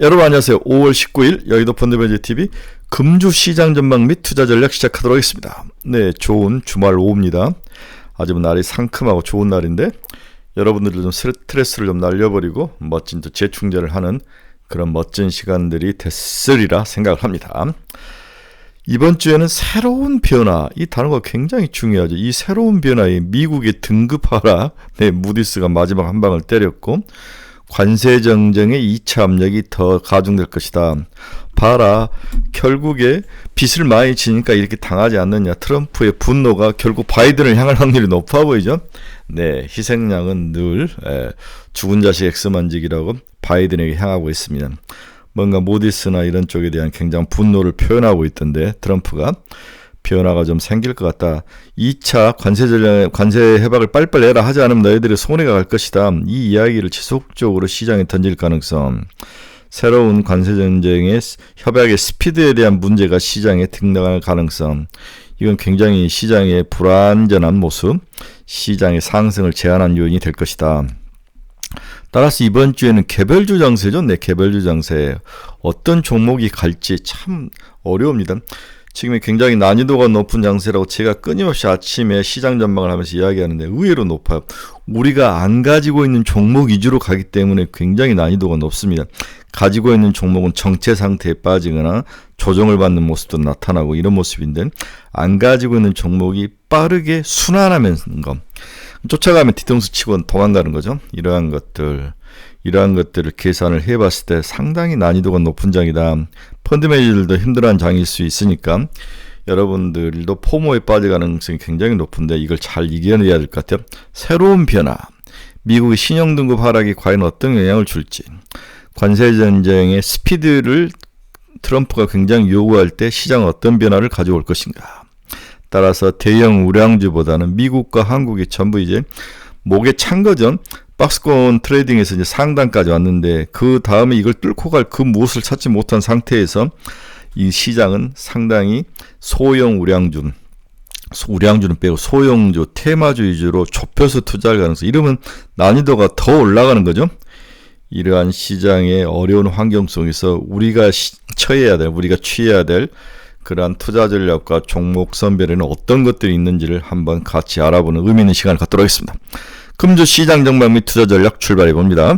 여러분 안녕하세요. 5월 19일 여의도 펀드매니저TV 금주 시장 전망 및 투자 전략 시작하도록 하겠습니다. 네, 좋은 주말 오후입니다. 아주 날이 상큼하고 좋은 날인데 여러분들도 좀 스트레스를 좀 날려버리고 멋진 재충전을 하는 그런 멋진 시간들이 됐으리라 생각을 합니다. 이번 주에는 새로운 변화, 이 단어가 굉장히 중요하죠. 이 새로운 변화에 미국의 등급하락, 무디스가 마지막 한 방을 때렸고 관세 정쟁의 2차 압력이 더 가중될 것이다. 봐라, 결국에 빚을 많이 지니까 이렇게 당하지 않느냐. 트럼프의 분노가 결국 바이든을 향할 확률이 높아 보이죠. 네, 희생양은 늘 죽은 자식 엑스만직이라고 바이든에게 향하고 있습니다. 뭔가 모디스나 이런 쪽에 대한 굉장한 분노를 표현하고 있던데 트럼프가 변화가 좀 생길 것 같다. 2차 관세 해박을 빨리빨리 해라. 하지 않으면 너희들이 손해가 갈 것이다. 이 이야기를 지속적으로 시장에 던질 가능성, 새로운 관세 전쟁의 협약의 스피드에 대한 문제가 시장에 등장할 가능성, 이건 굉장히 시장의 불안전한 모습, 시장의 상승을 제한한 요인이 될 것이다. 따라서 이번 주에는 개별주 장세죠. 네, 개별주 장세. 어떤 종목이 갈지 참 어려웁니다. 지금 굉장히 난이도가 높은 장세라고 제가 끊임없이 아침에 시장 전망을 하면서 이야기하는데 의외로 높아요. 우리가 안 가지고 있는 종목 위주로 가기 때문에 굉장히 난이도가 높습니다. 가지고 있는 종목은 정체 상태에 빠지거나 조정을 받는 모습도 나타나고 이런 모습인데, 안 가지고 있는 종목이 빠르게 순환하면서 쫓아가면 뒤통수 치고 도망가는 거죠. 이러한 것들을 계산을 해봤을 때 상당히 난이도가 높은 장이다. 펀드 매니저들도 힘들어하는 장일 수 있으니까 여러분들도 포모에 빠질 가능성이 굉장히 높은데 이걸 잘 이겨내야 될 것 같아요. 새로운 변화, 미국의 신용등급 하락이 과연 어떤 영향을 줄지, 관세전쟁의 스피드를 트럼프가 굉장히 요구할 때 시장은 어떤 변화를 가져올 것인가. 따라서 대형 우량주보다는 미국과 한국이 전부 이제 목에 찬 거죠. 박스권 트레이딩에서 이제 상단까지 왔는데 그 다음에 이걸 뚫고 갈 그 무엇을 찾지 못한 상태에서 이 시장은 상당히 소형 우량주는 빼고 소형주, 테마주 위주로 좁혀서 투자할 가능성, 이러면 난이도가 더 올라가는 거죠. 이러한 시장의 어려운 환경 속에서 우리가 취해야 될 그러한 투자 전략과 종목 선별에는 어떤 것들이 있는지를 한번 같이 알아보는 의미 있는 시간을 갖도록 하겠습니다. 금주 시장 전망 및 투자 전략 출발해 봅니다.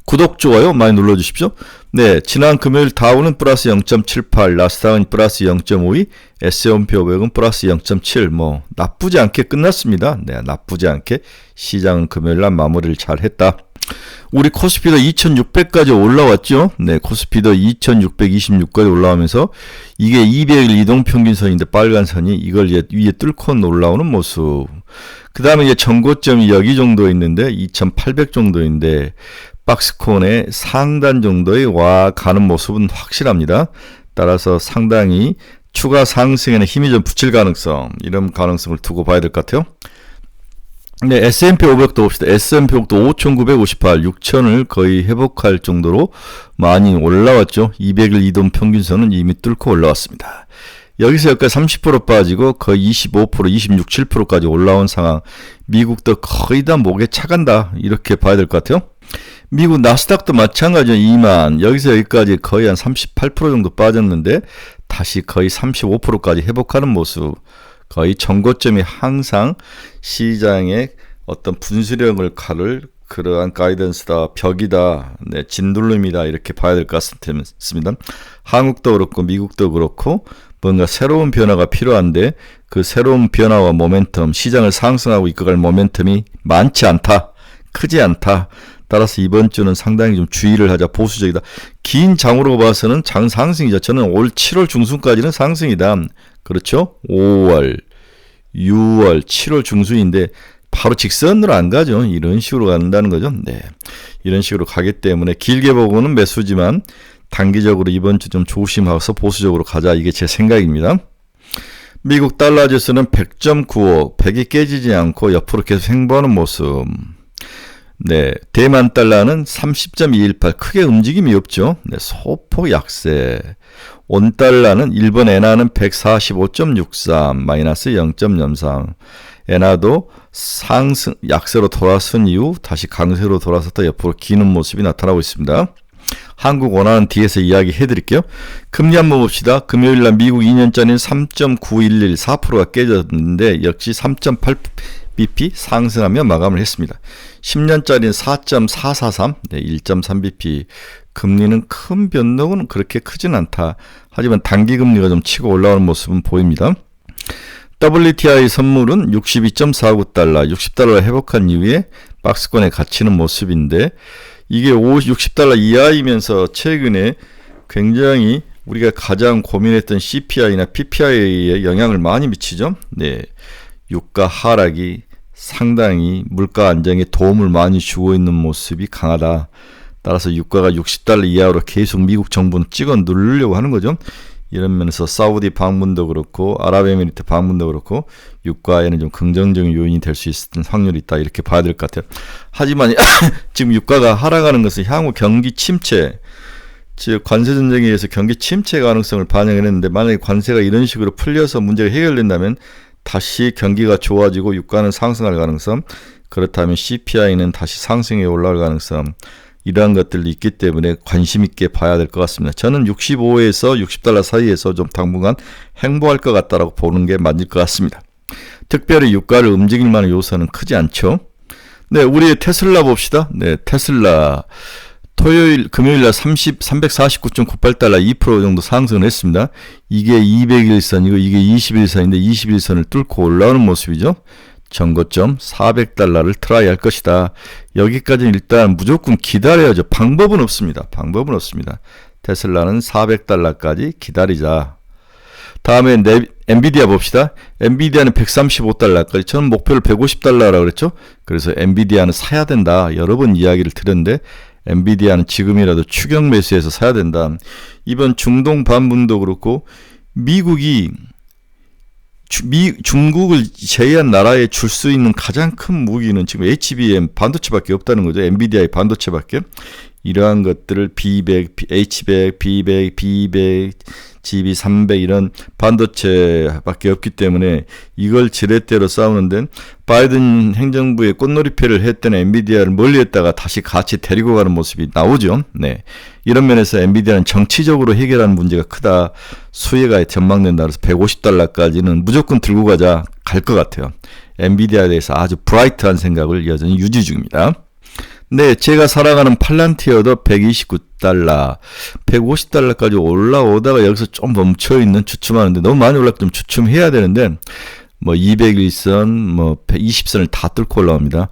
구독, 좋아요 많이 눌러주십시오. 네, 지난 금요일 다우는 플러스 0.78, 나스닥은 플러스 0.52, S&P 500은 플러스 0.7, 나쁘지 않게 끝났습니다. 네, 나쁘지 않게 시장은 금요일 날 마무리를 잘 했다. 우리 코스피도 2600까지 올라왔죠. 네, 코스피도 2626까지 올라오면서 이게 200일 이동평균선인데 빨간 선이 이걸 이제 위에 뚫고 올라오는 모습. 그 다음에 이제 전고점이 여기 정도 있는데 2800 정도인데 박스콘의 상단 정도에 와 가는 모습은 확실합니다. 따라서 상당히 추가 상승에는 힘이 좀 붙일 가능성, 이런 가능성을 두고 봐야 될 것 같아요. 네, S&P 500도 봅시다. S&P 500도 5,958, 6,000을 거의 회복할 정도로 많이 올라왔죠. 200일 이동 평균선은 이미 뚫고 올라왔습니다. 여기서 여기까지 30% 빠지고 거의 25%, 26, 7%까지 올라온 상황. 미국도 거의 다 목에 차간다, 이렇게 봐야 될 것 같아요. 미국 나스닥도 마찬가지죠. 2만, 여기서 여기까지 거의 한 38% 정도 빠졌는데 다시 거의 35%까지 회복하는 모습. 거의 전고점이 항상 시장의 어떤 분수령을 가를 그러한 가이던스다, 벽이다, 네, 진돌림이다, 이렇게 봐야 될 것 같습니다. 한국도 그렇고 미국도 그렇고 뭔가 새로운 변화가 필요한데 그 새로운 변화와 모멘텀, 시장을 상승하고 이끌어갈 모멘텀이 많지 않다, 크지 않다. 따라서 이번 주는 상당히 좀 주의를 하자, 보수적이다. 긴 장으로 봐서는 장 상승이죠. 저는 올 7월 중순까지는 상승이다. 그렇죠? 5월, 6월, 7월 중순인데 바로 직선으로 안 가죠. 이런 식으로 간다는 거죠. 네, 이런 식으로 가기 때문에 길게 보고는 매수지만 단기적으로 이번 주 좀 조심하고서 보수적으로 가자, 이게 제 생각입니다. 미국 달러 지수는 100.95, 100이 깨지지 않고 옆으로 계속 횡보하는 모습. 네, 대만 달러는 30.218, 크게 움직임이 없죠. 네, 소폭 약세. 원 달러는 일본 엔화는 145.63, 마이너스 0.03. 엔화도 상승 약세로 돌아선 이후 다시 강세로 돌아섰다 옆으로 기는 모습이 나타나고 있습니다. 한국 원화는 뒤에서 이야기해 드릴게요. 금리 한번 봅시다. 금요일날 미국 2년짜리는 3.9114%가 깨졌는데 역시 3.8bp 상승하며 마감을 했습니다. 10년짜리는 4.443, 1.3bp. 금리는 큰 변동은 그렇게 크진 않다. 하지만 단기 금리가 좀 치고 올라오는 모습은 보입니다. WTI 선물은 62.49달러, 60달러 회복한 이후에 박스권에 갇히는 모습인데 이게 60달러 이하이면서 최근에 굉장히 우리가 가장 고민했던 CPI나 PPI에 영향을 많이 미치죠. 네, 유가 하락이 상당히 물가 안정에 도움을 많이 주고 있는 모습이 강하다. 따라서 유가가 60달러 이하로 계속 미국 정부는 찍어 누르려고 하는 거죠. 이런 면에서 사우디 방문도 그렇고 아랍에미리트 방문도 그렇고 유가에는 좀 긍정적인 요인이 될 수 있는 확률이 있다. 이렇게 봐야 될 것 같아요. 하지만 지금 유가가 하락하는 것은 향후 경기 침체, 즉 관세 전쟁에 의해서 경기 침체 가능성을 반영했는데 만약에 관세가 이런 식으로 풀려서 문제가 해결된다면 다시 경기가 좋아지고 유가는 상승할 가능성, 그렇다면 CPI는 다시 상승에 올라갈 가능성, 이러한 것들도 있기 때문에 관심 있게 봐야 될 것 같습니다. 저는 65에서 60달러 사이에서 좀 당분간 행보할 것 같다라고 보는 게 맞을 것 같습니다. 특별히 유가를 움직일 만한 요소는 크지 않죠. 네, 우리 테슬라 봅시다. 네, 테슬라 금요일날 349.98달러 2% 정도 상승을 했습니다. 이게 200일선이고 이게 21일선인데 21일선을 뚫고 올라오는 모습이죠. 전고점 400달러를 트라이 할 것이다. 여기까지는 일단 무조건 기다려야죠. 방법은 없습니다. 테슬라는 400달러까지 기다리자. 다음에 엔비디아 봅시다. 엔비디아는 135달러까지. 저는 목표를 150달러라고 그랬죠. 그래서 엔비디아는 사야 된다. 여러 번 이야기를 드렸는데 엔비디아는 지금이라도 추격 매수해서 사야 된다. 이번 중동 반문도 그렇고 미국이 중국을 제외한 나라에 줄 수 있는 가장 큰 무기는 지금 HBM 반도체밖에 없다는 거죠. 엔비디아의 반도체밖에. 이러한 것들을 B100, H100, B100, B200, GB300 이런 반도체밖에 없기 때문에 이걸 지렛대로 싸우는데 바이든 행정부의 꽃놀이패를 했던 엔비디아를 멀리했다가 다시 같이 데리고 가는 모습이 나오죠. 네, 이런 면에서 엔비디아는 정치적으로 해결하는 문제가 크다. 수혜가 전망된다. 그래서 150달러까지는 무조건 들고 가자 갈 것 같아요. 엔비디아에 대해서 아주 브라이트한 생각을 여전히 유지 중입니다. 네, 제가 사랑하는 팔란티어도 129달러, 150달러까지 올라오다가 여기서 좀 멈춰있는 주춤하는데 너무 많이 올랐기 때문에 주춤해야 되는데 뭐 201선, 뭐 120선을 다 뚫고 올라옵니다.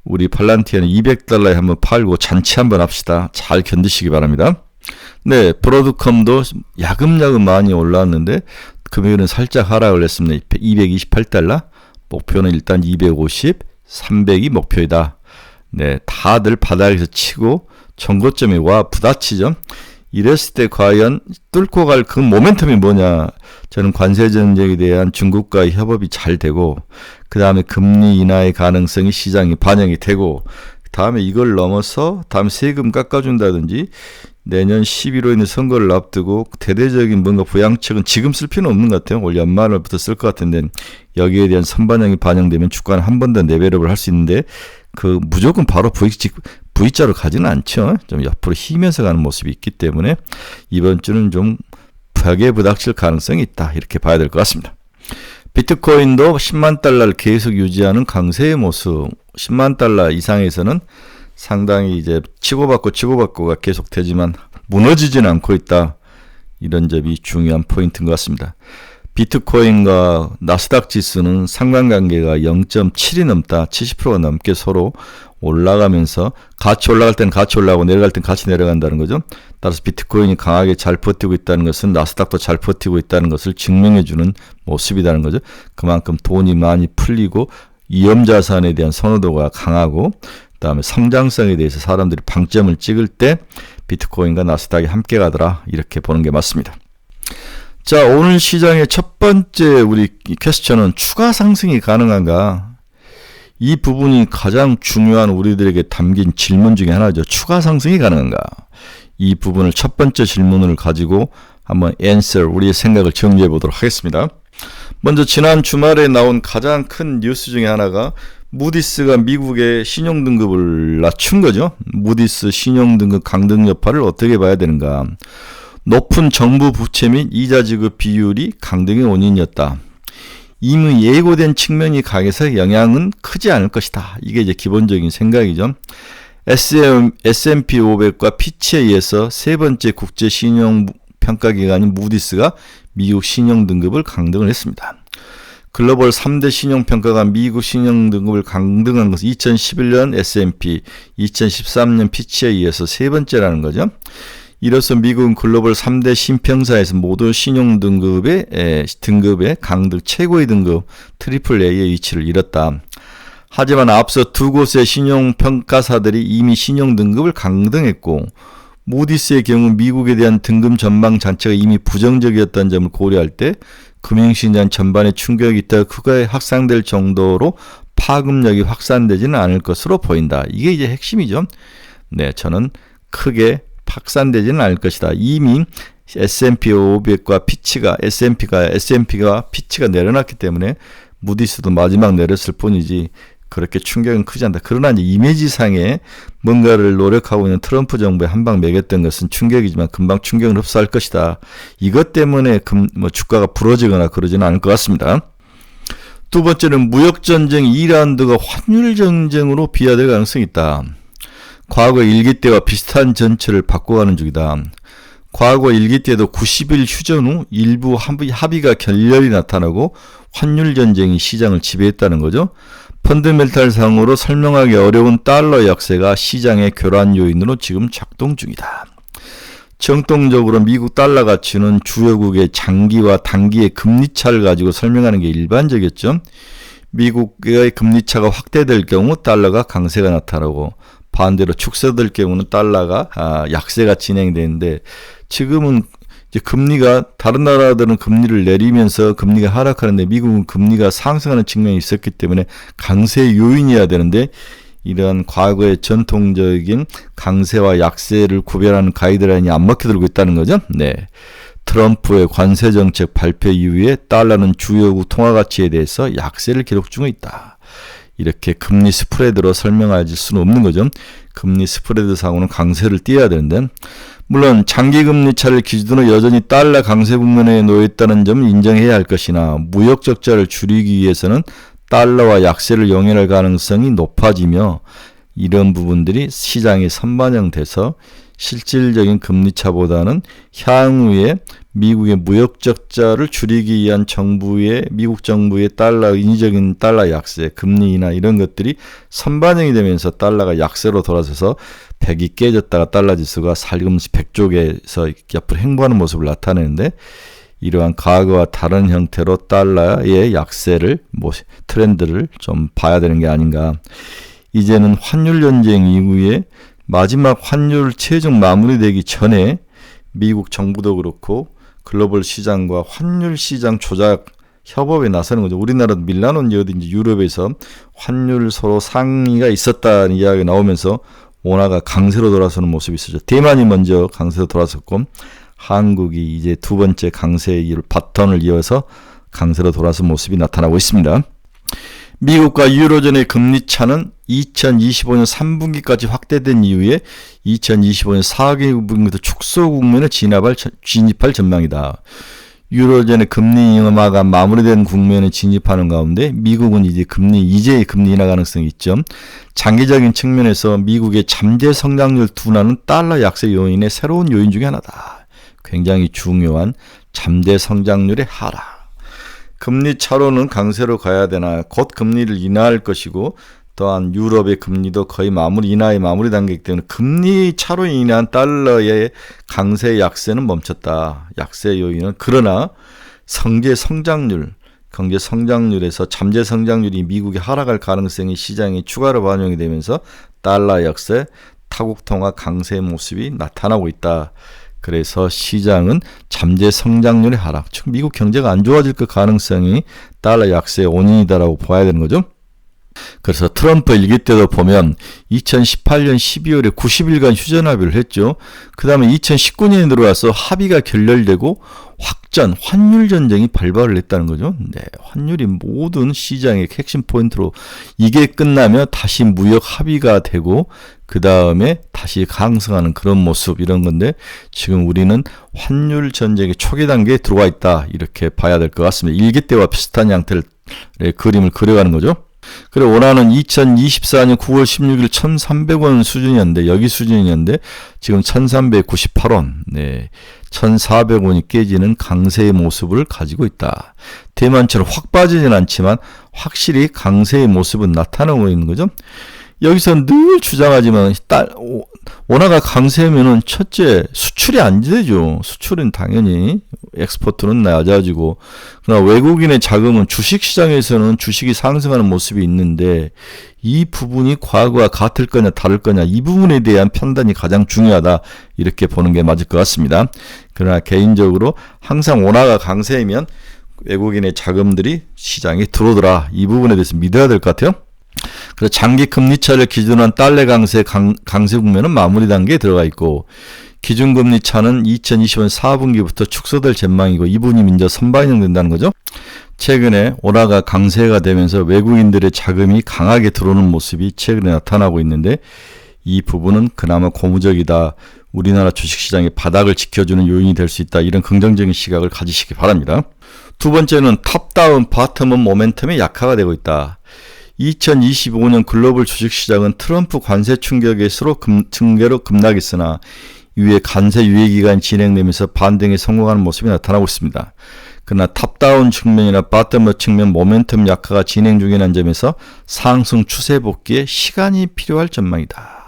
우리 팔란티어는 200달러에 한번 팔고 잔치 한번 합시다. 잘 견디시기 바랍니다. 네, 브로드컴도 야금야금 많이 올라왔는데 금요일은 살짝 하락을 했습니다. 228달러, 목표는 일단 250, 300이 목표이다. 네, 다들 바닥에서 치고 전고점에 와 부딪히죠. 이랬을 때 과연 뚫고 갈 그 모멘텀이 뭐냐? 저는 관세 전쟁에 대한 중국과의 협업이 잘 되고 그 다음에 금리 인하의 가능성이 시장에 반영이 되고 다음에 이걸 넘어서 다음 세금 깎아준다든지 내년 11월에 있는 선거를 앞두고 대대적인 뭔가 부양책은 지금 쓸 필요는 없는 것 같아요. 올 연말부터 쓸 것 같은데 여기에 대한 선반영이 반영되면 주가는 한 번 더 레벨업을 할 수 있는데 그 무조건 바로 V자로 가지는 않죠. 좀 옆으로 휘면서 가는 모습이 있기 때문에 이번 주는 좀 벽에 부닥칠 가능성이 있다. 이렇게 봐야 될 것 같습니다. 비트코인도 10만 달러를 계속 유지하는 강세의 모습. 10만 달러 이상에서는 상당히 이제 치고받고가 계속되지만 무너지지는 않고 있다. 이런 점이 중요한 포인트인 것 같습니다. 비트코인과 나스닥 지수는 상관관계가 0.7이 넘다. 70%가 넘게 서로 올라가면서 같이 올라갈 때는 같이 올라가고 내려갈 때는 같이 내려간다는 거죠. 따라서 비트코인이 강하게 잘 버티고 있다는 것은 나스닥도 잘 버티고 있다는 것을 증명해주는 모습이라는 거죠. 그만큼 돈이 많이 풀리고 위험자산에 대한 선호도가 강하고 그다음에 성장성에 대해서 사람들이 방점을 찍을 때 비트코인과 나스닥이 함께 가더라. 이렇게 보는 게 맞습니다. 자, 오늘 시장의 첫 번째 우리 퀘스천은 추가 상승이 가능한가? 이 부분이 가장 중요한 우리들에게 담긴 질문 중에 하나죠. 추가 상승이 가능한가? 이 부분을 첫 번째 질문을 가지고 한번 우리의 생각을 정리해 보도록 하겠습니다. 먼저 지난 주말에 나온 가장 큰 뉴스 중에 하나가 무디스가 미국의 신용등급을 낮춘 거죠. 무디스 신용등급 강등 여파를 어떻게 봐야 되는가. 높은 정부 부채 및 이자 지급 비율이 강등의 원인이었다. 이미 예고된 측면이 강해서 영향은 크지 않을 것이다. 이게 이제 기본적인 생각이죠. S&P 500과 피치에 의해서 세 번째 국제 신용평가기관인 무디스가 미국 신용등급을 강등을 했습니다. 글로벌 3대 신용평가가 미국 신용등급을 강등한 것은 2011년 S&P, 2013년 피치에 의해서 세 번째라는 거죠. 이로써 미국은 글로벌 3대 신평사에서 모두 신용등급의 강등 최고의 등급 AAA의 위치를 잃었다. 하지만 앞서 두 곳의 신용평가사들이 이미 신용등급을 강등했고 무디스의 경우 미국에 대한 등급 전망 자체가 이미 부정적이었다는 점을 고려할 때 금융시장 전반에 충격이 있다가 크게 확산될 정도로 파급력이 확산되지는 않을 것으로 보인다. 이게 이제 핵심이죠. 네, 저는 크게 확산되지는 않을 것이다. 이미 S&P 500과 S&P가 피치가 내려놨기 때문에 무디스도 마지막 내렸을 뿐이지 그렇게 충격은 크지 않다. 그러나 이제 이미지상에 뭔가를 노력하고 있는 트럼프 정부에 한 방 매겼던 것은 충격이지만 금방 충격을 흡수할 것이다. 이것 때문에 주가가 부러지거나 그러지는 않을 것 같습니다. 두 번째는 무역전쟁 2라운드가 환율전쟁으로 비화될 가능성이 있다. 과거 1기 때와 비슷한 전철을 바꿔가는 중이다. 과거 1기 때도 90일 휴전 후 일부 합의가 결렬이 나타나고 환율전쟁이 시장을 지배했다는 거죠. 펀드멘탈상으로 설명하기 어려운 달러 약세가 시장의 교란 요인으로 지금 작동 중이다. 정통적으로 미국 달러 가치는 주요국의 장기와 단기의 금리차를 가지고 설명하는 게 일반적이었죠. 미국의 금리차가 확대될 경우 달러가 강세가 나타나고 반대로 축소될 경우는 달러가 약세가 진행되는데 지금은 이제 금리가 다른 나라들은 금리를 내리면서 금리가 하락하는데 미국은 금리가 상승하는 측면이 있었기 때문에 강세 요인이어야 되는데 이러한 과거의 전통적인 강세와 약세를 구별하는 가이드라인이 안 먹혀들고 있다는 거죠. 네. 트럼프의 관세 정책 발표 이후에 달러는 주요국 통화 가치에 대해서 약세를 기록 중에 있다. 이렇게 금리 스프레드로 설명할 수는 없는 거죠. 금리 스프레드 상으로는 강세를 띄어야 되는데 물론 장기 금리 차를 기준으로 여전히 달러 강세 국면에 놓여 있다는 점을 인정해야 할 것이나 무역 적자를 줄이기 위해서는 달러와 약세를 용인할 가능성이 높아지며 이런 부분들이 시장에 선반영돼서 실질적인 금리차보다는 향후에 미국의 무역 적자를 줄이기 위한 미국 정부의 인위적인 달러 약세, 금리 인하 이런 것들이 선반영이 되면서 달러가 약세로 돌아서서 100이 깨졌다가 달러 지수가 살금시 100 쪽에서 옆으로 행보하는 모습을 나타내는데 이러한 과거와 다른 형태로 달러의 약세를 트렌드를 좀 봐야 되는 게 아닌가. 이제는 환율 전쟁 이후에 마지막 환율 최종 마무리되기 전에 미국 정부도 그렇고 글로벌 시장과 환율 시장 조작 협업에 나서는 거죠. 우리나라도 밀라노인지 어딘지 유럽에서 환율 서로 상의가 있었다는 이야기가 나오면서 원화가 강세로 돌아서는 모습이 있었죠. 대만이 먼저 강세로 돌아섰고 한국이 이제 두 번째 강세의 바톤을 이어서 강세로 돌아선 모습이 나타나고 있습니다. 미국과 유로존의 금리 차는 2025년 3분기까지 확대된 이후에 2025년 4분기부터 축소 국면에 진입할 전망이다. 유로존의 금리 인하가 마무리된 국면에 진입하는 가운데 미국은 이제 금리 인하 가능성이 있죠. 장기적인 측면에서 미국의 잠재 성장률 둔화는 달러 약세 요인의 새로운 요인 중에 하나다. 굉장히 중요한 잠재 성장률의 하락. 금리 차로는 강세로 가야 되나 곧 금리를 인하할 것이고 또한 유럽의 금리도 거의 인하의 마무리 단계이기 때문에 금리 차로 인한 달러의 강세 약세는 멈췄다. 약세 요인은 그러나 경제 성장률에서 잠재 성장률이 미국이 하락할 가능성이 시장에 추가로 반영이 되면서 달러 약세, 타국 통화 강세 모습이 나타나고 있다. 그래서 시장은 잠재 성장률의 하락, 즉 미국 경제가 안 좋아질 그 가능성이 달러 약세의 원인이다라고 봐야 되는 거죠. 그래서 트럼프 일기 때도 보면 2018년 12월에 90일간 휴전합의를 했죠. 그 다음에 2019년에 들어와서 합의가 결렬되고 확전, 환율 전쟁이 발발을 했다는 거죠. 네, 환율이 모든 시장의 핵심 포인트로 이게 끝나면 다시 무역 합의가 되고 그 다음에 다시 강성하는 그런 모습 이런 건데 지금 우리는 환율 전쟁의 초기 단계에 들어와 있다 이렇게 봐야 될 것 같습니다. 일기 때와 비슷한 형태의 그림을 그려가는 거죠. 그래 원화는 2024년 9월 16일 1,300원 수준이었는데 여기 수준이었는데 지금 1,398원, 네, 1,400원이 깨지는 강세의 모습을 가지고 있다. 대만처럼 확 빠지진 않지만 확실히 강세의 모습은 나타나고 있는 거죠. 여기서 늘 주장하지만 원화가 강세면은 첫째 수출이 안 되죠. 수출은 당연히 엑스포트는 낮아지고 그러나 외국인의 자금은 주식시장에서는 주식이 상승하는 모습이 있는데 이 부분이 과거와 같을 거냐 다를 거냐 이 부분에 대한 판단이 가장 중요하다 이렇게 보는 게 맞을 것 같습니다. 그러나 개인적으로 항상 원화가 강세이면 외국인의 자금들이 시장에 들어오더라 이 부분에 대해서 믿어야 될 것 같아요. 그래서 장기 금리차를 기준으로 한 달러 강세 국면은 마무리 단계에 들어가 있고 기준금리 차는 2020년 4분기부터 축소될 전망이고 이 부분이 이제 선반영된다는 거죠. 최근에 원화가 강세가 되면서 외국인들의 자금이 강하게 들어오는 모습이 최근에 나타나고 있는데 이 부분은 그나마 고무적이다. 우리나라 주식시장의 바닥을 지켜주는 요인이 될 수 있다. 이런 긍정적인 시각을 가지시기 바랍니다. 두 번째는 탑다운 바텀업 모멘텀이 약화가 되고 있다. 2025년 글로벌 주식시장은 트럼프 관세 충격에서 증개로 급락했으나 이후에 관세 유예 기간이 진행되면서 반등에 성공하는 모습이 나타나고 있습니다. 그러나 탑다운 측면이나 바텀업 측면 모멘텀 약화가 진행 중이라는 점에서 상승 추세 복귀에 시간이 필요할 전망이다.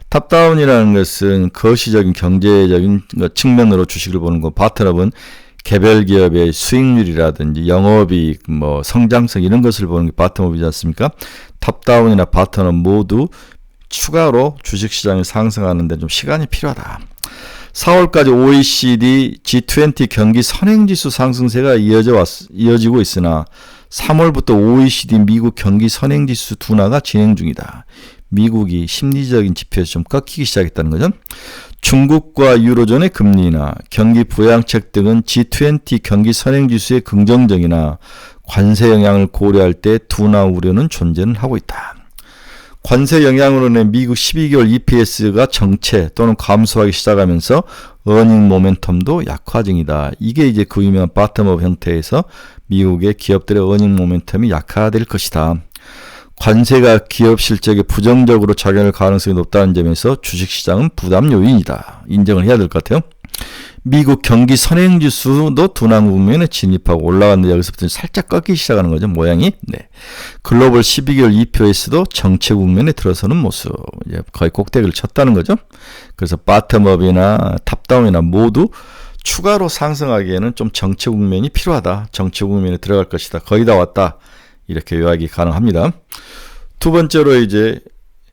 탑다운이라는 것은 거시적인 경제적인 측면으로 주식을 보는 거, 바텀업은 개별 기업의 수익률이라든지 영업이익, 성장성 이런 것을 보는 게 바텀업이지 않습니까? 탑다운이나 바텀업 모두 추가로 주식시장을 상승하는 데 좀 시간이 필요하다. 4월까지 OECD G20 경기 선행지수 상승세가 이어지고 있으나 3월부터 OECD 미국 경기 선행지수 둔화가 진행 중이다. 미국이 심리적인 지표에서 좀 꺾이기 시작했다는 거죠. 중국과 유로존의 금리나 경기 부양책 등은 G20 경기 선행지수의 긍정적이나 관세 영향을 고려할 때 둔화 우려는 존재는 하고 있다. 관세 영향으로 인해 미국 12개월 EPS가 정체 또는 감소하기 시작하면서 어닝 모멘텀도 약화 중이다. 이게 이제 그 유명한 바텀업 형태에서 미국의 기업들의 어닝 모멘텀이 약화될 것이다. 관세가 기업 실적에 부정적으로 작용할 가능성이 높다는 점에서 주식시장은 부담 요인이다. 인정을 해야 될 것 같아요. 미국 경기 선행지수도 둔화 국면에 진입하고 올라갔는데 여기서부터 살짝 꺾이기 시작하는 거죠. 모양이. 네. 글로벌 12개월 EPS도 정체 국면에 들어서는 모습. 이제 거의 꼭대기를 쳤다는 거죠. 그래서 바텀업이나 탑다운이나 모두 추가로 상승하기에는 좀 정체 국면이 필요하다. 정체 국면에 들어갈 것이다. 거의 다 왔다. 이렇게 요약이 가능합니다. 두 번째로 이제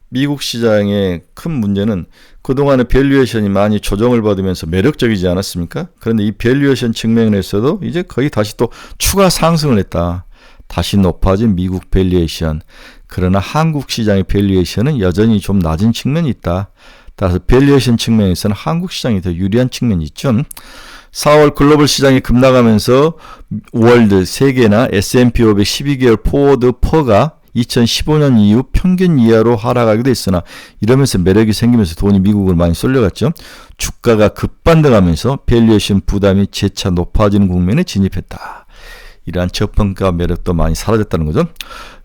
미국 시장의 큰 문제는 그동안의 밸류에이션이 많이 조정을 받으면서 매력적이지 않았습니까? 그런데 이 밸류에이션 측면에서도 이제 거의 다시 또 추가 상승을 했다. 다시 높아진 미국 밸류에이션. 그러나 한국 시장의 밸류에이션은 여전히 좀 낮은 측면이 있다. 따라서 밸류에이션 측면에서는 한국 시장이 더 유리한 측면이 있죠. 4월 글로벌 시장이 급락하면서 월드, 세계나 S&P 500 12개월 포워드 퍼가 2015년 이후 평균 이하로 하락하기도 했으나 이러면서 매력이 생기면서 돈이 미국을 많이 쏠려갔죠. 주가가 급반등하면서 밸류에이션 부담이 재차 높아지는 국면에 진입했다. 이러한 저평가 매력도 많이 사라졌다는 거죠.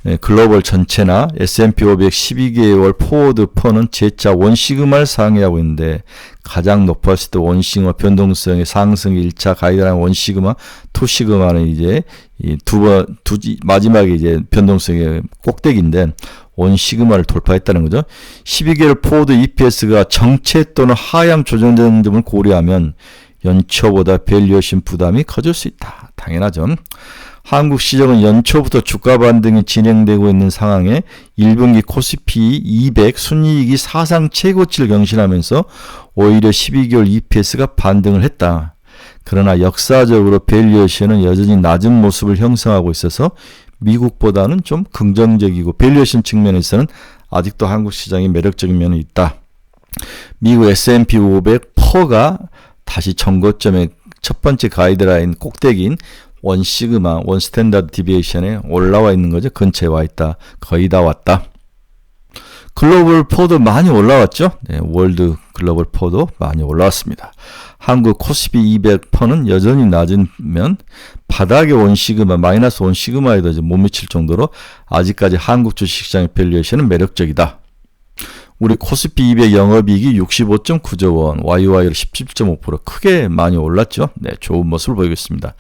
네, 글로벌 전체나 S&P 500 12개월 포워드 퍼는 재차 원시그마를 상회하고 있는데 가장 높았을 때 원시그마 변동성의 상승의 1차 가이드라인 원시그마, 투시그마는 이제 마지막에 이제 변동성의 꼭대기인데 원시그마를 돌파했다는 거죠. 12개월 포워드 EPS가 정체 또는 하향 조정되는 점을 고려하면 연초보다 밸류에이션 부담이 커질 수 있다. 당연하죠. 한국 시장은 연초부터 주가 반등이 진행되고 있는 상황에 1분기 코스피 200 순이익이 사상 최고치를 경신하면서 오히려 12개월 EPS가 반등을 했다. 그러나 역사적으로 밸류에이션은 여전히 낮은 모습을 형성하고 있어서 미국보다는 좀 긍정적이고 밸류에이션 측면에서는 아직도 한국 시장이 매력적인 면이 있다. 미국 S&P 500 퍼가 다시 전고점의 첫 번째 가이드라인 꼭대기인 원 시그마, 원 스탠다드 디비에이션에 올라와 있는 거죠. 근처에 와 있다. 거의 다 왔다. 글로벌 포도 많이 올라왔죠. 네, 월드 글로벌 포도 많이 올라왔습니다. 한국 코스피 200 퍼는 여전히 낮으면 바닥의 원 시그마, 마이너스 원 시그마에도 못 미칠 정도로 아직까지 한국 주식시장의 밸류에이션은 매력적이다. 우리 코스피 200 영업이익이 65.9조 원, YOY로 17.5% 크게 많이 올랐죠. 네, 좋은 모습을 보이고 있습니다.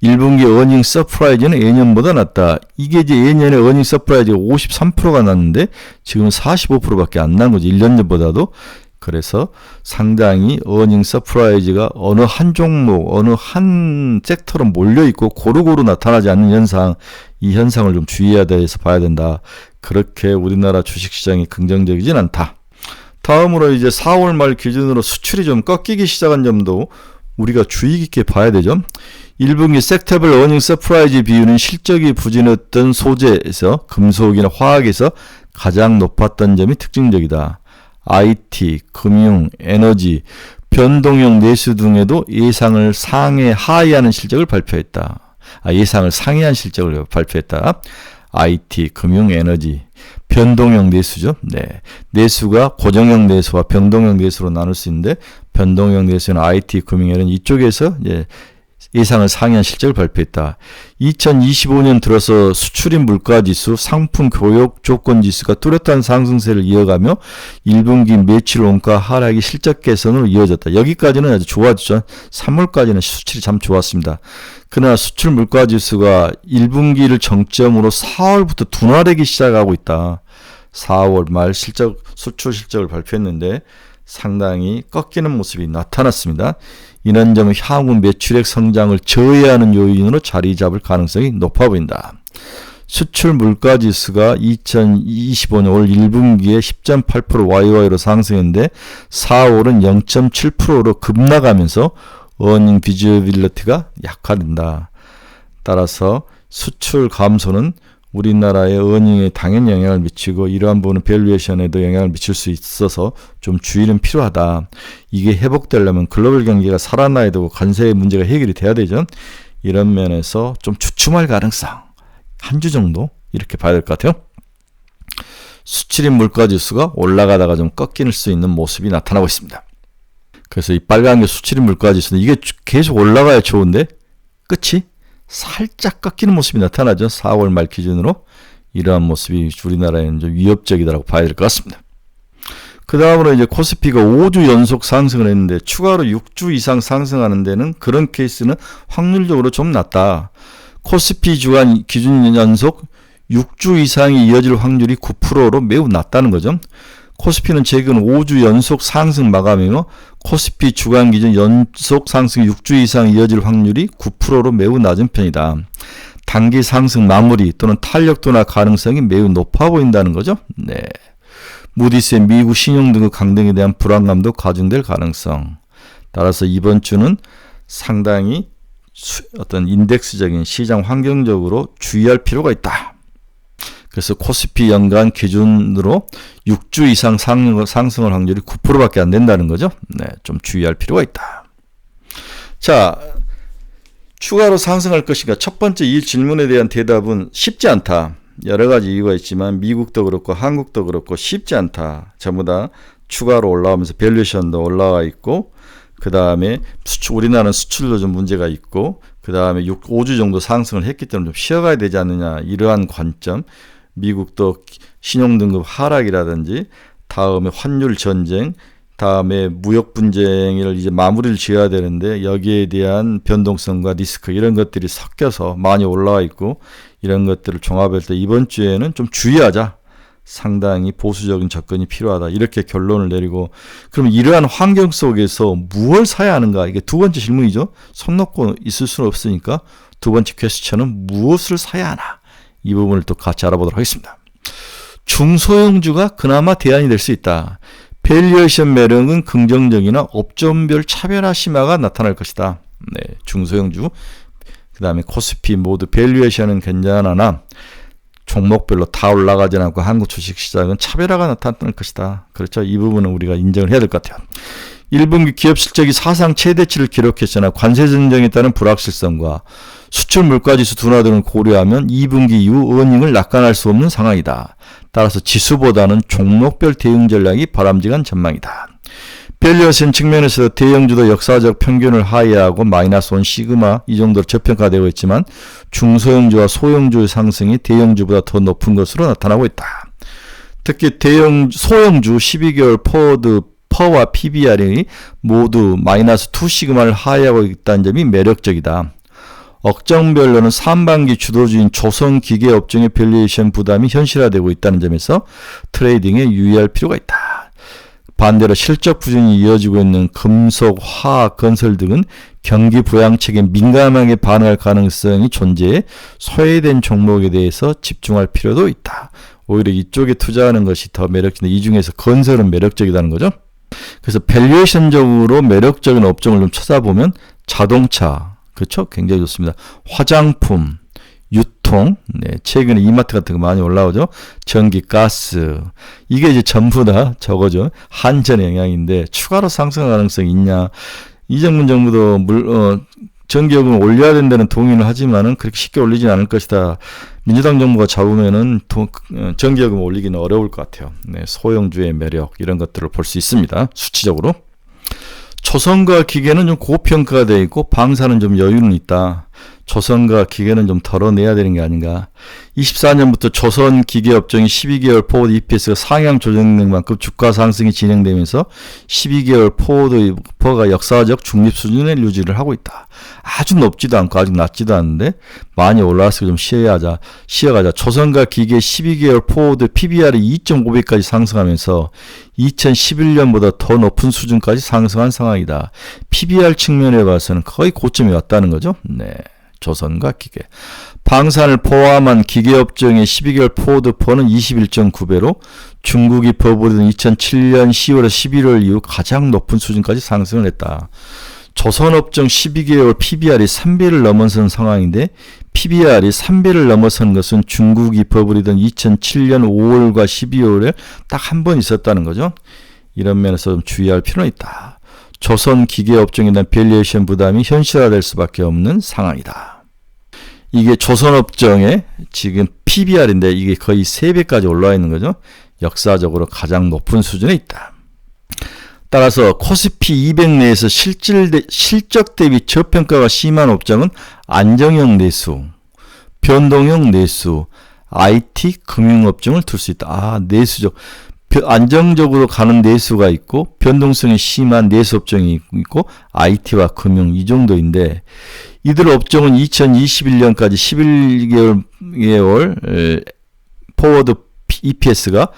1분기 어닝 서프라이즈는 예년보다 낮다. 이게 이제 예년에 어닝 서프라이즈가 53%가 났는데 지금 45%밖에 안 난 거죠. 1년 전보다도. 그래서 상당히 어닝 서프라이즈가 어느 한 종목, 어느 한 섹터로 몰려있고 고루고루 나타나지 않는 현상, 이 현상을 좀 주의해야 돼서 봐야 된다. 그렇게 우리나라 주식시장이 긍정적이진 않다. 다음으로 이제 4월 말 기준으로 수출이 좀 꺾이기 시작한 점도 우리가 주의 깊게 봐야 되죠. 1분기 섹터별 어닝 서프라이즈 비율은 실적이 부진했던 소재에서 금속이나 화학에서 가장 높았던 점이 특징적이다. IT, 금융, 에너지, 변동형 내수 등에도 예상을 하회하는 실적을 발표했다. 예상을 상회한 실적을 발표했다. IT, 금융, 에너지, 변동형 내수죠. 네, 내수가 고정형 내수와 변동형 내수로 나눌 수 있는데 변동형 내수는 IT, 금융, 에너지 이쪽에서 예상을 상회한 실적을 발표했다. 2025년 들어서 수출입 물가지수, 상품 교역 조건지수가 뚜렷한 상승세를 이어가며 1분기 매출 원가 하락이 실적 개선으로 이어졌다. 여기까지는 아주 좋아졌죠. 3월까지는 수출이 참 좋았습니다. 그러나 수출 물가지수가 1분기를 정점으로 4월부터 둔화되기 시작하고 있다. 4월 말 수출 실적을 발표했는데 상당히 꺾이는 모습이 나타났습니다. 이런 점은 향후 매출액 성장을 저해하는 요인으로 자리 잡을 가능성이 높아 보인다. 수출 물가지수가 2025년 올 1분기에 10.8% YOY로 상승했는데 4월은 0.7%로 급락하면서 어닝 비지빌리티가 약화된다. 따라서 수출 감소는 우리나라의 어닝에 당연히 영향을 미치고 이러한 부분은 밸류에이션에도 영향을 미칠 수 있어서 좀 주의는 필요하다. 이게 회복되려면 글로벌 경기가 살아나야 되고 관세의 문제가 해결이 돼야 되죠. 이런 면에서 좀 주춤할 가능성 한 주 정도 이렇게 봐야 될 것 같아요. 수출입 물가지수가 올라가다가 좀 꺾일 수 있는 모습이 나타나고 있습니다. 그래서 이 빨간 게 수출입 물가지수는 이게 계속 올라가야 좋은데 끝이 살짝 꺾이는 모습이 나타나죠. 4월 말 기준으로 이러한 모습이 우리나라에는 좀 위협적이다라고 봐야 될 것 같습니다. 그 다음으로 이제 코스피가 5주 연속 상승을 했는데 추가로 6주 이상 상승하는 데는 그런 케이스는 확률적으로 좀 낮다. 코스피 주간 기준 연속 6주 이상이 이어질 확률이 9%로 매우 낮다는 거죠. 코스피는 최근 5주 연속 상승 마감이며 코스피 주간 기준 연속 상승 6주 이상 이어질 확률이 9%로 매우 낮은 편이다. 단기 상승 마무리 또는 탄력도나 가능성이 매우 높아 보인다는 거죠. 네. 무디스의 미국 신용 등급 강등에 대한 불안감도 가중될 가능성. 따라서 이번 주는 상당히 어떤 인덱스적인 시장 환경적으로 주의할 필요가 있다. 그래서 코스피 연간 기준으로 6주 이상 상승할 확률이 9%밖에 안 된다는 거죠. 네, 좀 주의할 필요가 있다. 자, 추가로 상승할 것인가? 첫 번째 이 질문에 대한 대답은 쉽지 않다. 여러 가지 이유가 있지만 미국도 그렇고 한국도 그렇고 쉽지 않다. 전부 다 추가로 올라오면서 밸류에이션도 올라와 있고 그 다음에 우리나라는 수출도 좀 문제가 있고 그 다음에 5주 정도 상승을 했기 때문에 좀 쉬어가야 되지 않느냐 이러한 관점. 미국도 신용등급 하락이라든지 다음에 환율 전쟁, 다음에 무역 분쟁을 이제 마무리를 지어야 되는데 여기에 대한 변동성과 리스크 이런 것들이 섞여서 많이 올라와 있고 이런 것들을 종합할 때 이번 주에는 좀 주의하자. 상당히 보수적인 접근이 필요하다. 이렇게 결론을 내리고 그럼 이러한 환경 속에서 무엇을 사야 하는가? 이게 두 번째 질문이죠. 손 놓고 있을 수는 없으니까 두 번째 퀘스천은 무엇을 사야 하나? 이 부분을 또 같이 알아보도록 하겠습니다. 중소형주가 그나마 대안이 될 수 있다. 밸류에이션 매력은 긍정적이나 업종별 차별화 심화가 나타날 것이다. 네, 중소형주 그 다음에 코스피 모두 밸류에이션은 괜찮으나 종목별로 다 올라가지 않고 한국 주식시장은 차별화가 나타날 것이다. 그렇죠. 이 부분은 우리가 인정을 해야 될 것 같아요. 1분기 기업 실적이 사상 최대치를 기록했으나 관세 전쟁에 따른 불확실성과 수출 물가지수 둔화등을 고려하면 2분기 이후 어닝을 낙관할 수 없는 상황이다. 따라서 지수보다는 종목별 대응 전략이 바람직한 전망이다. 밸류에이션 측면에서 대형주도 역사적 평균을 하회하고 마이너스 1 시그마 이 정도로 저평가되고 있지만 중소형주와 소형주의 상승이 대형주보다 더 높은 것으로 나타나고 있다. 특히 소형주 12개월 포워드 퍼와 PBR이 모두 마이너스 2 시그마를 하회하고 있다는 점이 매력적이다. 업종별로는 상반기 주도주인 조선기계업종의 밸류에이션 부담이 현실화되고 있다는 점에서 트레이딩에 유의할 필요가 있다. 반대로 실적 부진이 이어지고 있는 금속, 화학, 건설 등은 경기 부양책에 민감하게 반응할 가능성이 존재해 소외된 종목에 대해서 집중할 필요도 있다. 오히려 이쪽에 투자하는 것이 더 매력적인데 이 중에서 건설은 매력적이라는 거죠. 그래서 밸류에이션적으로 매력적인 업종을 좀 찾아보면 자동차, 그렇죠? 굉장히 좋습니다. 화장품, 유통, 네, 최근에 이마트 같은 거 많이 올라오죠. 전기, 가스, 이게 이제 전부 다 저거죠. 한전의 영향인데 추가로 상승 가능성이 있냐? 이정문 정부도 전기요금을 올려야 된다는 동의를 하지만은 그렇게 쉽게 올리진 않을 것이다. 민주당 정부가 잡으면은 전기요금을 올리기는 어려울 것 같아요. 네, 소형주의 매력 이런 것들을 볼 수 있습니다. 수치적으로. 조선과 기계는 좀 고평가되어 있고 방사는 좀 여유는 있다. 조선과 기계는 좀 덜어내야 되는 게 아닌가. 24년부터 조선 기계업종이 12개월 포워드 EPS가 상향 조정된 만큼 주가 상승이 진행되면서 12개월 포워드 퍼가 역사적 중립 수준의 유지를 하고 있다. 아주 높지도 않고 아주 낮지도 않은데 많이 올라와서 좀 쉬어가자. 조선과 기계 12개월 포워드 PBR이 2.5배까지 상승하면서 2011년보다 더 높은 수준까지 상승한 상황이다. PBR 측면에 봐서는 거의 고점이 왔다는 거죠. 네. 조선과 기계. 방산을 포함한 기계업종의 12개월 포워드 퍼는 21.9배로 중국이 퍼부르던 2007년 10월에서 11월 이후 가장 높은 수준까지 상승을 했다. 조선업종 12개월 PBR이 3배를 넘어선 상황인데 PBR이 3배를 넘어선 것은 중국이 퍼부리던 2007년 5월과 12월에 딱 한 번 있었다는 거죠. 이런 면에서 좀 주의할 필요는 있다. 조선 기계업종에 대한 밸류에이션 부담이 현실화될 수밖에 없는 상황이다. 이게 조선업종의 지금 PBR인데 이게 거의 3배까지 올라와 있는 거죠. 역사적으로 가장 높은 수준에 있다. 따라서 코스피 200 내에서 실적 대비 저평가가 심한 업종은 안정형 내수, 변동형 내수, IT, 금융업종을 둘 수 있다. 내수적. 안정적으로 가는 내수가 있고 변동성이 심한 내수 업종이 있고 IT와 금융 이 정도인데 이들 업종은 2021년까지 11개월 포워드 EPS가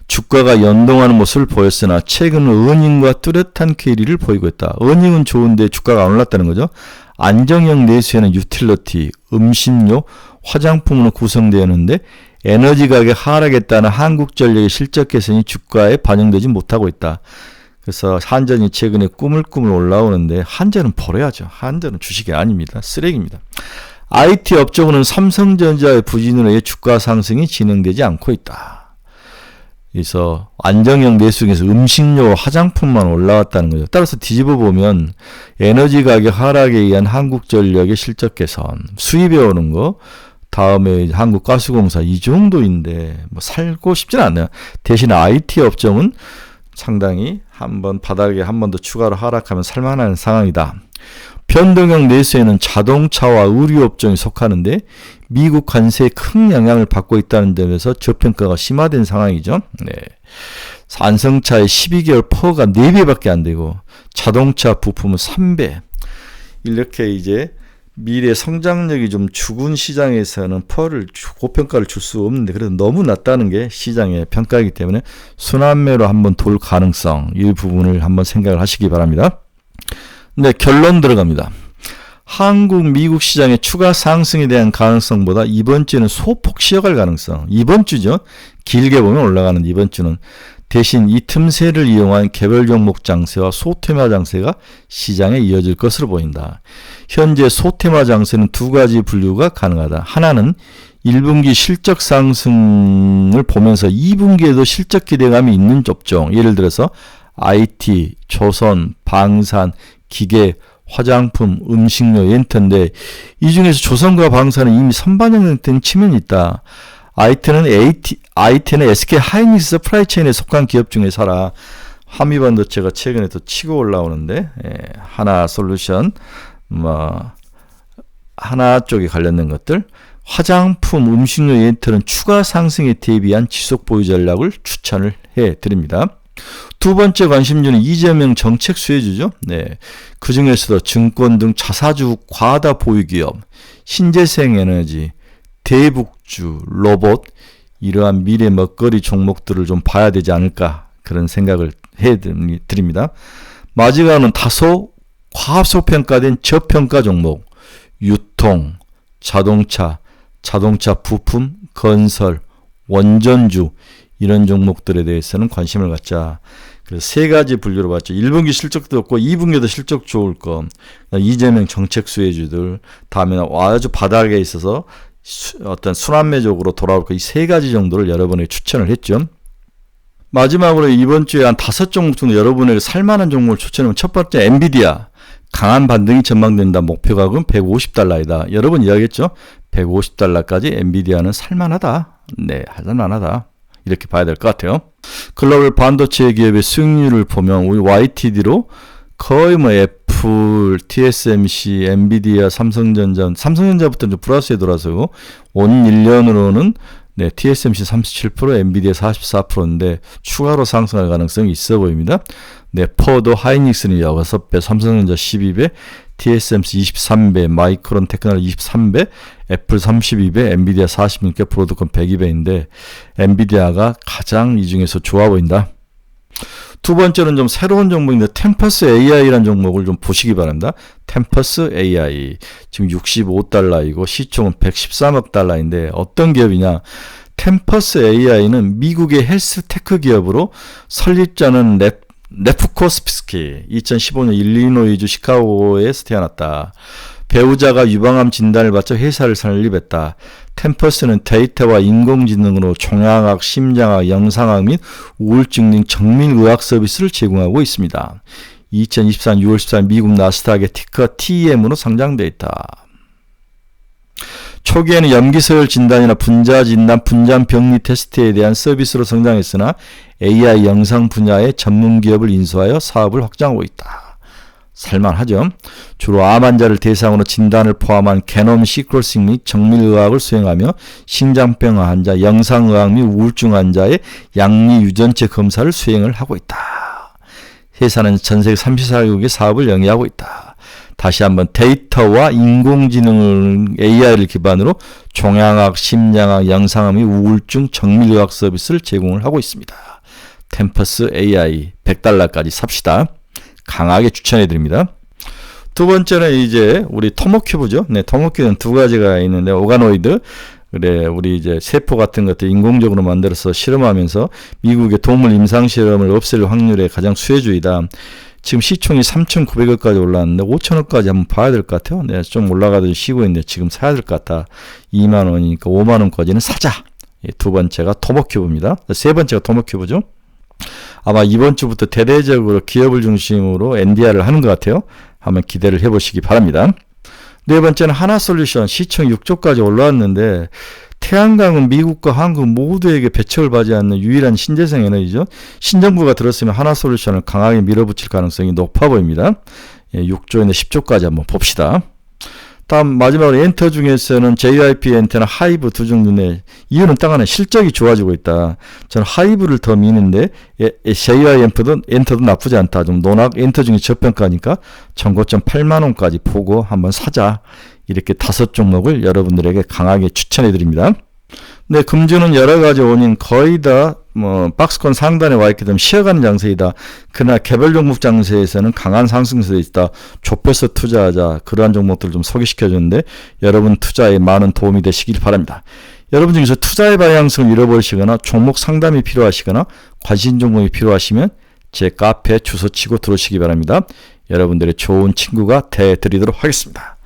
주가가 연동하는 모습을 보였으나 최근 어닝과 뚜렷한 괴리를 보이고 있다. 어닝은 좋은데 주가가 안 올랐다는 거죠. 안정형 내수에는 유틸리티, 음식료, 화장품으로 구성되었는데 에너지 가격 하락에 따른 한국전력의 실적 개선이 주가에 반영되지 못하고 있다. 그래서 한전이 최근에 꾸물꾸물 올라오는데 한전은 버려야죠. 한전은 주식이 아닙니다. 쓰레기입니다. IT 업종은 삼성전자의 부진으로 인해 주가 상승이 진행되지 않고 있다. 그래서 안정형 내수 중에서 음식료, 화장품만 올라왔다는 거죠. 따라서 뒤집어 보면 에너지 가격 하락에 의한 한국전력의 실적 개선, 수입에 오는 거, 다음에 한국가스공사 이 정도인데 뭐 살고 싶지는 않네요. 대신 IT 업종은 상당히 한번 바닥에 한 번 더 추가로 하락하면 살만한 상황이다. 변동형 내수에는 자동차와 의류 업종이 속하는데 미국 관세에 큰 영향을 받고 있다는 점에서 저평가가 심화된 상황이죠. 네. 안성차의 12개월 퍼가 4배밖에 안 되고 자동차 부품은 3배. 이렇게 이제 미래 성장력이 좀 죽은 시장에서는 고평가를 줄 수 없는데 그래도 너무 낮다는 게 시장의 평가이기 때문에 순환매로 한번 돌 가능성 이 부분을 한번 생각을 하시기 바랍니다. 네, 결론 들어갑니다. 한국, 미국 시장의 추가 상승에 대한 가능성보다 이번 주는 소폭 쉬어갈 가능성. 이번 주죠. 길게 보면 올라가는 이번 주는 대신 이 틈새를 이용한 개별 종목 장세와 소테마 장세가 시장에 이어질 것으로 보인다. 현재 소테마 장세는 두 가지 분류가 가능하다. 하나는 1분기 실적 상승을 보면서 2분기에도 실적 기대감이 있는 업종, 예를 들어서 IT, 조선, 방산, 기계, 화장품, 음식료, 엔터인데 이 중에서 조선과 방산은 이미 선반영된 측면이 있다. IT는 SK 하이닉스 서프라이체인에 속한 기업 중에 살아. 한미반도체가 최근에 또 치고 올라오는데 하나솔루션, 하나 쪽에 관련된 것들, 화장품, 음식료, 엔터는 추가 상승에 대비한 지속 보유 전략을 추천을 해드립니다. 두 번째 관심주는 이재명 정책 수혜주죠. 그 중에서도 증권 등 자사주 과다 보유 기업, 신재생에너지, 대북주, 로봇, 이러한 미래 먹거리 종목들을 좀 봐야 되지 않을까, 그런 생각을 해드립니다. 마지막은 다소 과소평가된 저평가 종목, 유통, 자동차 부품, 건설, 원전주, 이런 종목들에 대해서는 관심을 갖자. 그래서 세 가지 분류로 봤죠. 1분기 실적도 없고 2분기도 실적 좋을 거, 이재명 정책 수혜주들, 다음에는 아주 바닥에 있어서 어떤 순환매적으로 돌아올 거, 이 세 가지 정도를 여러분에게 추천을 했죠. 마지막으로 이번 주에 한 5종목 정도 여러분에게 살만한 종목을 추천하면, 첫 번째 엔비디아, 강한 반등이 전망된다. 목표 가격은 $150이다. 여러분 이야기했죠. $150까지 엔비디아는 살만하다. 살만하다. 이렇게 봐야 될 것 같아요. 글로벌 반도체 기업의 수익률을 보면 우리 YTD로 거의 애플, TSMC, 엔비디아, 삼성전자부터 좀 플러스에 돌아서고, 온 1년으로는 TSMC 37%, 엔비디아 44%인데 추가로 상승할 가능성이 있어 보입니다. 포도 하이닉스는 6배, 삼성전자 12배, TSMC 23배, 마이크론 테크놀로지 23배, 애플 32배, 엔비디아 46배, 브로드컴 102배인데 엔비디아가 가장 이 중에서 좋아 보인다. 두 번째는 좀 새로운 종목인데 템퍼스 AI라는 종목을 좀 보시기 바랍니다. 템퍼스 AI 지금 $65이고 시총은 $113억 달러인데 어떤 기업이냐? 템퍼스 AI는 미국의 헬스테크 기업으로, 설립자는 레프코스피스키, 2015년 일리노이주 시카고에서 태어났다. 배우자가 유방암 진단을 받자 회사를 설립했다. 템퍼스는 데이터와 인공지능으로 종양학, 심장학, 영상학 및 우울증 등 정밀의학 서비스를 제공하고 있습니다. 2024년 6월 14일 미국 나스닥의 티커 TEM으로 상장되어 있다. 초기에는 염기서열 진단이나 분자 진단, 분자 병리 테스트에 대한 서비스로 성장했으나 AI 영상 분야의 전문 기업을 인수하여 사업을 확장하고 있다. 살만하죠. 주로 암 환자를 대상으로 진단을 포함한 게놈 시퀀싱 및 정밀의학을 수행하며 심장병 환자, 영상의학 및 우울증 환자의 양리 유전체 검사를 수행을 하고 있다. 회사는 전세계 34개국의 사업을 영위하고 있다. 다시 한번 데이터와 인공지능 AI를 기반으로 종양학, 심장학, 영상학 및 우울증 정밀의학 서비스를 제공을 하고 있습니다. 템퍼스 AI $100까지 삽시다. 강하게 추천해 드립니다. 두 번째는 이제 우리 토모큐브죠. 토모큐브는 두 가지가 있는데, 오가노이드, 우리 이제 세포 같은 것들 인공적으로 만들어서 실험하면서 미국의 동물 임상 실험을 없앨 확률에 가장 수혜주이다. 지금 시총이 3,900억까지 올랐는데 5,000억까지 한번 봐야 될 것 같아요. 좀 올라가도 쉬고 있는데 지금 사야 될 것 같다. 2만 원이니까 5만 원까지는 사자. 두 번째가 토모큐브입니다. 세 번째가 토모큐브죠. 아마 이번 주부터 대대적으로 기업을 중심으로 NDR을 하는 것 같아요. 한번 기대를 해보시기 바랍니다. 네 번째는 하나솔루션, 시총 6조까지 올라왔는데 태양광은 미국과 한국 모두에게 배척을 받지 않는 유일한 신재생 에너지죠. 신정부가 들었으면 하나솔루션을 강하게 밀어붙일 가능성이 높아 보입니다. 6조인데 10조까지 한번 봅시다. 다음 마지막으로 엔터 중에서는 JYP 엔터나 하이브 두 종류인데, 이유는 딱 하나, 실적이 좋아지고 있다. 저는 하이브를 더 미는데 JYP 엔터도 나쁘지 않다. 좀 논학 엔터 중에 저평가니까 전고점 8만 원까지 보고 한번 사자. 이렇게 5종목을 여러분들에게 강하게 추천해 드립니다. 네, 금주는 여러 가지 원인 거의 다 박스권 상단에 와 있기 때문에 쉬어가는 장세이다. 그러나 개별 종목 장세에서는 강한 상승세에 있다. 좁혀서 투자하자. 그러한 종목들을 좀 소개시켜 주는데 여러분 투자에 많은 도움이 되시길 바랍니다. 여러분 중에서 투자의 방향성을 잃어버리시거나 종목 상담이 필요하시거나 관심 종목이 필요하시면 제 카페 주소 치고 들어오시기 바랍니다. 여러분들의 좋은 친구가 되어드리도록 하겠습니다.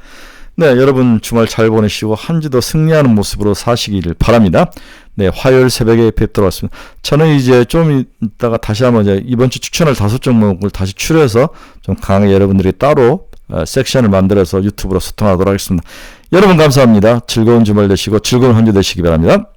네, 여러분 주말 잘 보내시고 한 주 더 승리하는 모습으로 사시기를 바랍니다. 네, 화요일 새벽에 뵙도록 하겠습니다. 저는 이제 좀 이따가 다시 한번 이제 이번 주 추천할 5종목을 다시 추려서 좀 강하게 여러분들이 따로 섹션을 만들어서 유튜브로 소통하도록 하겠습니다. 여러분 감사합니다. 즐거운 주말 되시고 즐거운 한 주 되시기 바랍니다.